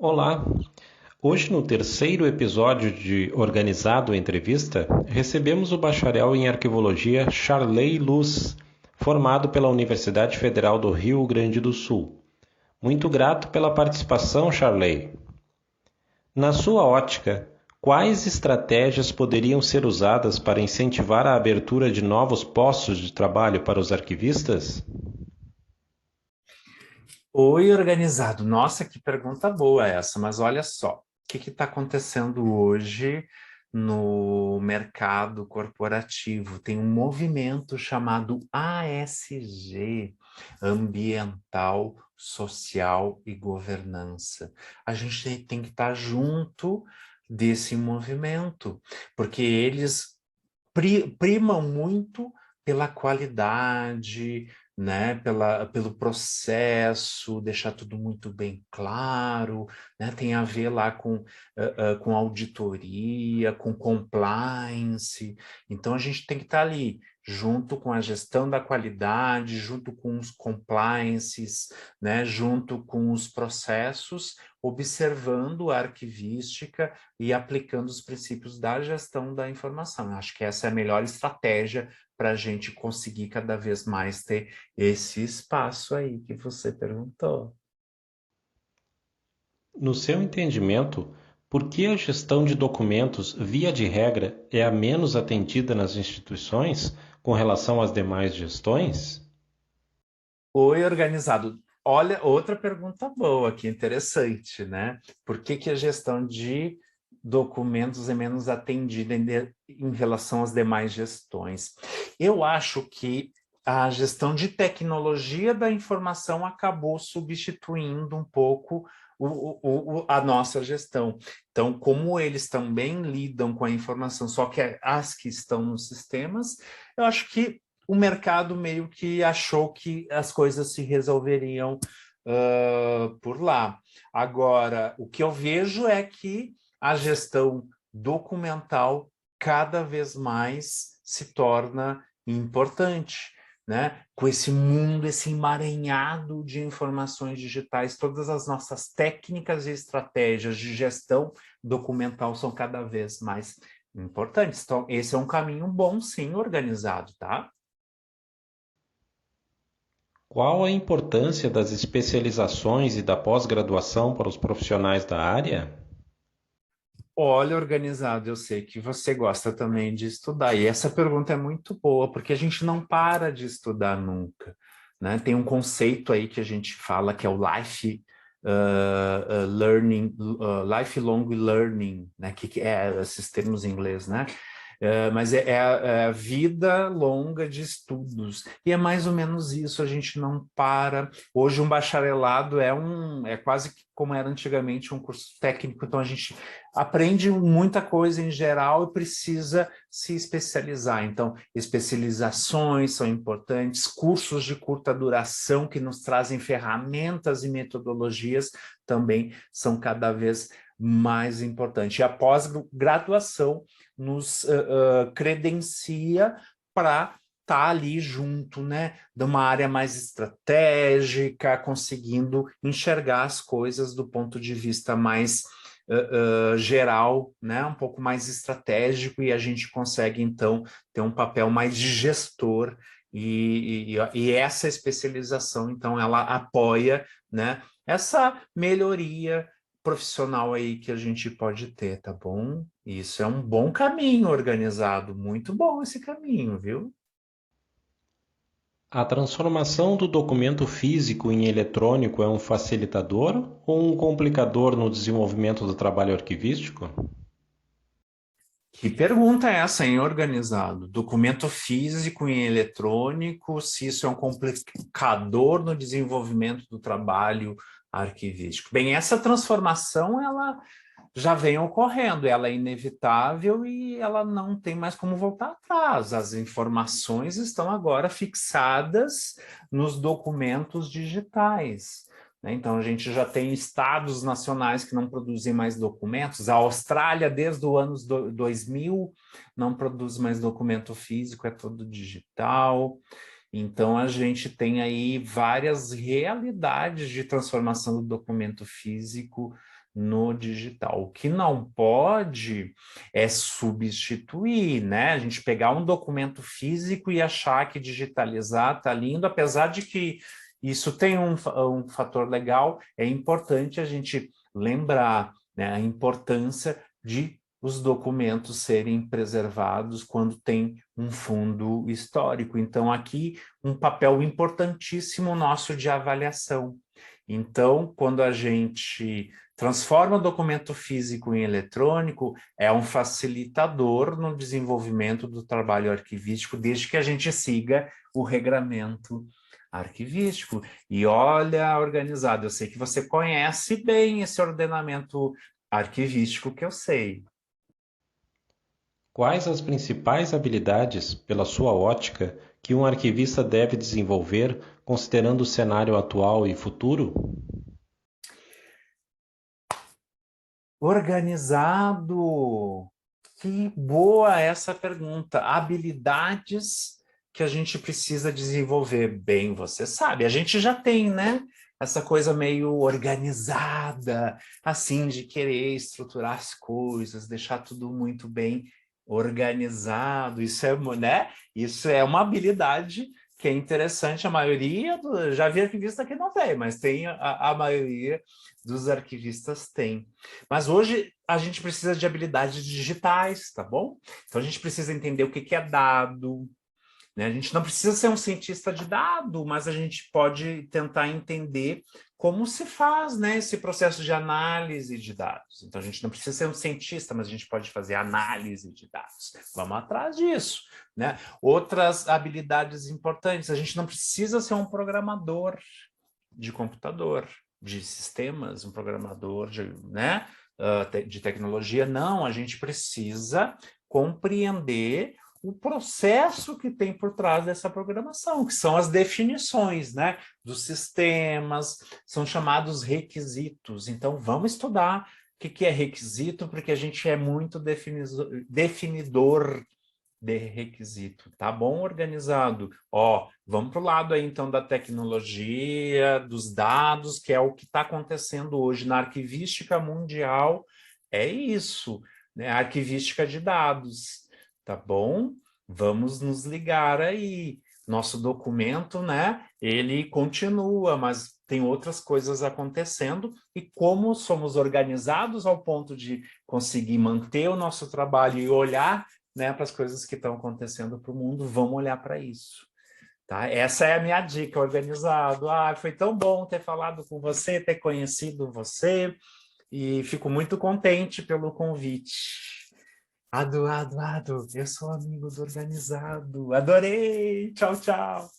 Olá! Hoje, no terceiro episódio de Organizado Entrevista, recebemos o bacharel em Arquivologia Charley Luz, formado pela Universidade Federal do Rio Grande do Sul. Muito grato pela participação, Charley. Na sua ótica, quais estratégias poderiam ser usadas para incentivar a abertura de novos postos de trabalho para os arquivistas? Oi, organizado. Nossa, que pergunta boa essa, mas olha só, o que está acontecendo hoje no mercado corporativo? Tem um movimento chamado ASG, Ambiental, Social e Governança. A gente tem que estar junto desse movimento, porque eles primam muito pela qualidade, né, pelo processo, deixar tudo muito bem claro, né, tem a ver lá com auditoria, com compliance. Então, a gente tem que estar ali, junto com a gestão da qualidade, junto com os compliances, né, junto com os processos, observando a arquivística e aplicando os princípios da gestão da informação. Eu acho que essa é a melhor estratégia para a gente conseguir cada vez mais ter esse espaço aí que você perguntou. No seu entendimento, por que a gestão de documentos, via de regra, é a menos atendida nas instituições com relação às demais gestões? Oi, organizado. Olha, outra pergunta boa, que interessante, né? Por que que a gestão de documentos é menos atendida em relação às demais gestões? Eu acho que a gestão de tecnologia da informação acabou substituindo um pouco a nossa gestão. Então, como eles também lidam com a informação, só que as que estão nos sistemas, eu acho que o mercado meio que achou que as coisas se resolveriam por lá. Agora, o que eu vejo é que a gestão documental cada vez mais se torna importante, né? Com esse mundo, esse emaranhado de informações digitais, todas as nossas técnicas e estratégias de gestão documental são cada vez mais importantes. Então, esse é um caminho bom, sim, organizado, tá? Qual a importância das especializações e da pós-graduação para os profissionais da área? Olha, organizado, eu sei que você gosta também de estudar, e essa pergunta é muito boa, porque a gente não para de estudar nunca, né? Tem um conceito aí que a gente fala que é o learning, lifelong learning, né? Que é esses termos em inglês, né? Mas é a vida longa de estudos. E é mais ou menos isso, a gente não para. Hoje um bacharelado é quase que como era antigamente um curso técnico, então a gente aprende muita coisa em geral e precisa se especializar. Então, especializações são importantes, cursos de curta duração que nos trazem ferramentas e metodologias também são cada vez mais importantes. E a pós-graduação nos credencia para estar ali junto, né, de uma área mais estratégica, conseguindo enxergar as coisas do ponto de vista mais geral, né, um pouco mais estratégico, e a gente consegue, então, ter um papel mais de gestor, e essa especialização, então, ela apoia, né, essa melhoria profissional aí que a gente pode ter, tá bom? Isso é um bom caminho organizado, muito bom esse caminho, viu? A transformação do documento físico em eletrônico é um facilitador ou um complicador no desenvolvimento do trabalho arquivístico? Que pergunta é essa, hein, organizado? Documento físico em eletrônico, se isso é um complicador no desenvolvimento do trabalho arquivístico. Bem, essa transformação, ela já vem ocorrendo, ela é inevitável e ela não tem mais como voltar atrás. As informações estão agora fixadas nos documentos digitais, né? Então, a gente já tem estados nacionais que não produzem mais documentos. A Austrália, desde o ano 2000, não produz mais documento físico, é todo digital. Então, a gente tem aí várias realidades de transformação do documento físico no digital. O que não pode é substituir, né? A gente pegar um documento físico e achar que digitalizar está lindo, apesar de que isso tem um fator legal, é importante a gente lembrar, né, a importância de os documentos serem preservados quando tem um fundo histórico. Então, aqui, um papel importantíssimo nosso de avaliação. Então, quando a gente transforma o documento físico em eletrônico, é um facilitador no desenvolvimento do trabalho arquivístico, desde que a gente siga o regramento arquivístico. E olha, organizado, eu sei que você conhece bem esse ordenamento arquivístico que eu sei. Quais as principais habilidades, pela sua ótica, que um arquivista deve desenvolver, considerando o cenário atual e futuro? Organizado. Que boa essa pergunta. Habilidades que a gente precisa desenvolver. Bem, você sabe, a gente já tem, né? Essa coisa meio organizada, assim, de querer estruturar as coisas, deixar tudo muito bem organizado. Isso é, né? Isso é uma habilidade que é interessante. A maioria, já vi arquivista que não tem, mas tem a maioria dos arquivistas tem. Mas hoje a gente precisa de habilidades digitais, tá bom? Então a gente precisa entender o que é dado, né? A gente não precisa ser um cientista de dado, mas a gente pode tentar entender como se faz, né, esse processo de análise de dados. Então a gente não precisa ser um cientista, mas a gente pode fazer análise de dados. Vamos atrás disso, né? Outras habilidades importantes, a gente não precisa ser um programador de computador, de sistemas, um programador né, de tecnologia. Não, a gente precisa compreender o processo que tem por trás dessa programação, que são as definições, né, dos sistemas, são chamados requisitos. Então, vamos estudar o que é requisito, porque a gente é muito definidor de requisito, tá bom? Organizado. Ó, vamos para o lado aí, então, da tecnologia, dos dados, que é o que está acontecendo hoje na arquivística mundial. É isso, né? Arquivística de dados, tá bom? Vamos nos ligar aí. Nosso documento, né? Ele continua, mas tem outras coisas acontecendo, e como somos organizados ao ponto de conseguir manter o nosso trabalho e olhar, né, para as coisas que estão acontecendo para o mundo, vamos olhar para isso. Tá? Essa é a minha dica, organizado. Ah, foi tão bom ter falado com você, ter conhecido você, e fico muito contente pelo convite. Ado, eu sou amigo do organizado. Adorei! Tchau, tchau!